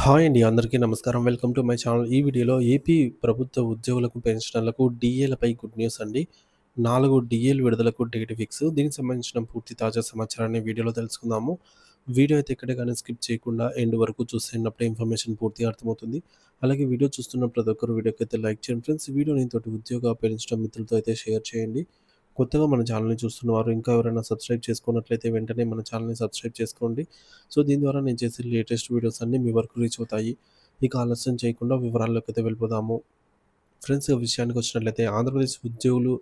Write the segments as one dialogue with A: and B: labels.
A: Hi అండి. అందరికీ నమస్కారం. Welcome to my channel. ఈ వీడియోలో ఏపీ ప్రభుత్వ ఉద్యోగులకు, పెన్షనర్లకు డీఏలపై గుడ్ న్యూస్ అండి. 4 డీఏలు విడుదలకు డేట్ ఫిక్స్. దీనికి సంబంధించిన పూర్తి తాజా సమాచారాన్ని వీడియోలో తెలుసుకుందాము. వీడియో అయితే ఎక్కడ గాని స్కిప్ చేయకుండా ఎండ్ వరకు చూస్తున్నప్పుడే ఇన్ఫర్మేషన్ పూర్తిగా అర్థమవుతుంది. అలాగే వీడియో చూస్తున్న ప్రతి ఒక్కరు వీడియోకైతే లైక్ చేయండి ఫ్రెండ్స్. ఈ వీడియోని తోటి ఉద్యోగ, పెన్షన్ మిత్రులతో అయితే షేర్ చేయండి. కొత్తగా మన ఛానల్‌ని చూస్తున్నవారు ఇంకా ఎవరైనా సబ్స్క్రైబ్ చేసుకున్నట్లయితే వెంటనే మన ఛానల్‌ని సబ్స్క్రైబ్ చేసుకోండి. సో, దీని ద్వారా నేను చేసే లేటెస్ట్ వీడియోస్ అన్నీ మీ వరకు రీచ్ అవుతాయి. ఇక ఆలస్యం చేయకుండా వివరాల్లోకైతే వెళ్ళిపోదాము. ఫ్రెండ్స్ ఇక విషయానికొచ్చినట్లయితే ఆంధ్రప్రదేశ్ ఉద్యోగులు,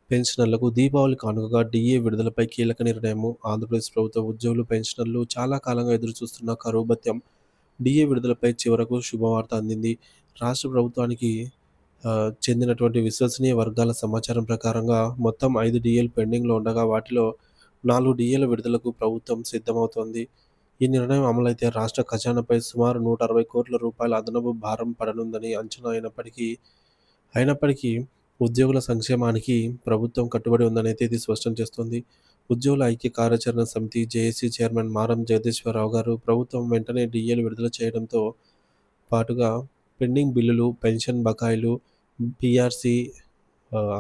A: పెన్షనర్లకు దీపావళి కానుకగా డీఏ విడుదలపై కీలక నిర్ణయము. ఆంధ్రప్రదేశ్ ప్రభుత్వ ఉద్యోగులు, పెన్షనర్లు చాలా కాలంగా ఎదురుచూస్తున్న కరువు భత్యం డీఏ విడుదలపై చివరకు శుభవార్త అందింది. రాష్ట్ర ప్రభుత్వానికి చెందినటువంటి విశ్వసనీయ వర్గాల సమాచారం ప్రకారంగా మొత్తం 5 డీఏలు పెండింగ్‌లో ఉండగా వాటిలో 4 డీఏల విడుదలకు ప్రభుత్వం సిద్ధమవుతోంది. ఈ నిర్ణయం అమలైతే రాష్ట్ర ఖజానాపై సుమారు రూ. 160,00,00,000 అదనపు భారం పడనుందని అంచనా అయినప్పటికీ ఉద్యోగుల సంక్షేమానికి ప్రభుత్వం కట్టుబడి ఉందనైతే ఇది స్పష్టం చేస్తోంది. ఉద్యోగుల ఐక్య కార్యాచరణ సమితి జేఏసీ చైర్మన్ మారం జగదీశ్వరరావు గారు ప్రభుత్వం వెంటనే డీఏలు విడుదల చేయడంతో పాటుగా పెండింగ్ బిల్లులు, పెన్షన్ బకాయిలు, పీఆర్సీ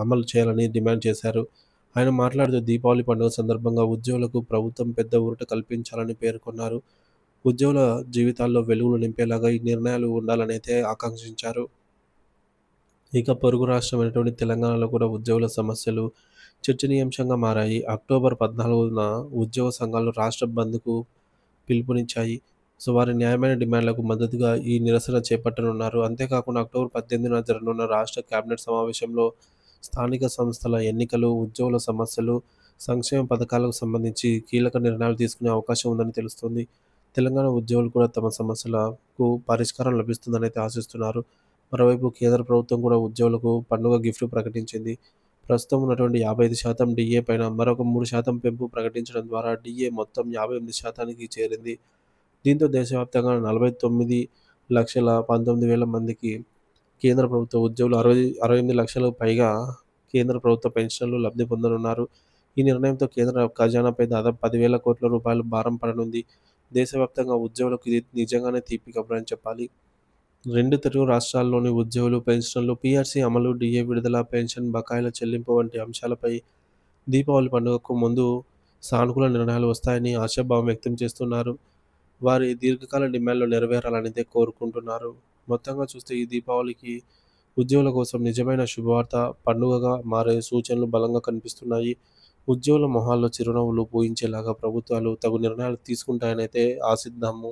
A: అమలు చేయాలని డిమాండ్ చేశారు. ఆయన మాట్లాడుతూ దీపావళి పండుగ సందర్భంగా ఉద్యోగులకు ప్రభుత్వం పెద్ద ఊరట కల్పించాలని పేర్కొన్నారు. ఉద్యోగుల జీవితాల్లో వెలుగులు నింపేలాగా ఈ నిర్ణయాలు ఉండాలనైతే ఆకాంక్షించారు. ఇక పొరుగు రాష్ట్రమైనటువంటి తెలంగాణలో కూడా ఉద్యోగుల సమస్యలు చర్చనీయాంశంగా మారాయి. అక్టోబర్ 14న ఉద్యోగ సంఘాలు రాష్ట్ర బంద్‌కు పిలుపునిచ్చాయి. సో, వారి న్యాయమైన డిమాండ్‌లకు మద్దతుగా ఈ నిరసన చేపట్టనున్నారు. అంతేకాకుండా అక్టోబర్ 18న జరగనున్న రాష్ట్ర కేబినెట్ సమావేశంలో స్థానిక సంస్థల ఎన్నికలు, ఉద్యోగుల సమస్యలు, సంక్షేమ పథకాలకు సంబంధించి కీలక నిర్ణయాలు తీసుకునే అవకాశం ఉందని తెలుస్తోంది. తెలంగాణ ఉద్యోగులు కూడా తమ సమస్యలకు పరిష్కారం లభిస్తుందనైతే ఆశిస్తున్నారు. మరోవైపు కేంద్ర ప్రభుత్వం కూడా ఉద్యోగులకు పండుగ గిఫ్ట్ ప్రకటించింది. ప్రస్తుతం ఉన్నటువంటి 55% డీఏ పైన మరొక 3% పెంపు ప్రకటించడం ద్వారా డీఏ మొత్తం 58%కి చేరింది. దీంతో దేశవ్యాప్తంగా 49,19,000 మందికి కేంద్ర ప్రభుత్వ ఉద్యోగులు 68 లక్షలకు పైగా కేంద్ర ప్రభుత్వ పెన్షన్లు లబ్ధి పొందనున్నారు. ఈ నిర్ణయంతో కేంద్ర ఖజానాపై దాదాపు రూ. 10,000 కోట్ల భారం పడనుంది. దేశవ్యాప్తంగా ఉద్యోగులకు ఇది నిజంగానే తీపి కబురని చెప్పాలి. 2 తెలుగు రాష్ట్రాల్లోని ఉద్యోగులు, పెన్షనర్లు పీఆర్సీ అమలు, డీఏ విడుదల, పెన్షన్ బకాయిల చెల్లింపు వంటి అంశాలపై దీపావళి పండుగకు ముందు సానుకూల నిర్ణయాలు వస్తాయని ఆశాభావం వ్యక్తం చేస్తున్నారు. వారి దీర్ఘకాల డిమాండ్‌లు నెరవేరాలనైతే కోరుకుంటున్నారు. మొత్తంగా చూస్తే ఈ దీపావళికి ఉద్యోగుల కోసం నిజమైన శుభవార్త, పండుగగా మారే సూచనలు బలంగా కనిపిస్తున్నాయి. ఉద్యోగుల మొహాల్లో చిరునవ్వులు పూయించేలాగా ప్రభుత్వాలు తగు నిర్ణయాలు తీసుకుంటాయనైతే ఆశిద్దాము.